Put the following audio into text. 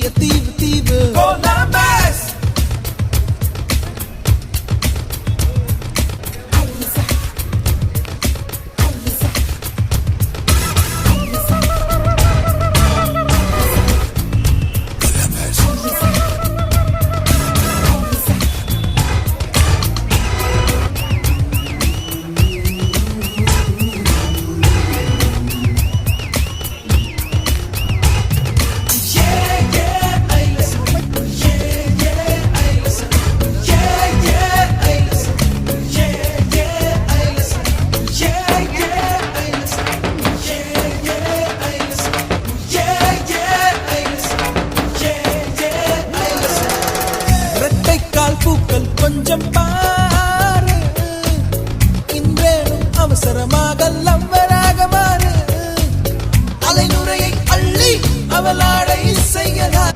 புதிய தீவு தீவு கொலம்பஸ் பூக்கள் கொஞ்சம் பாரு இன்றேனும் அவசரமாக லவ்வராக மாறு அலை நுரையை அள்ளி அவளாடை செய்யலா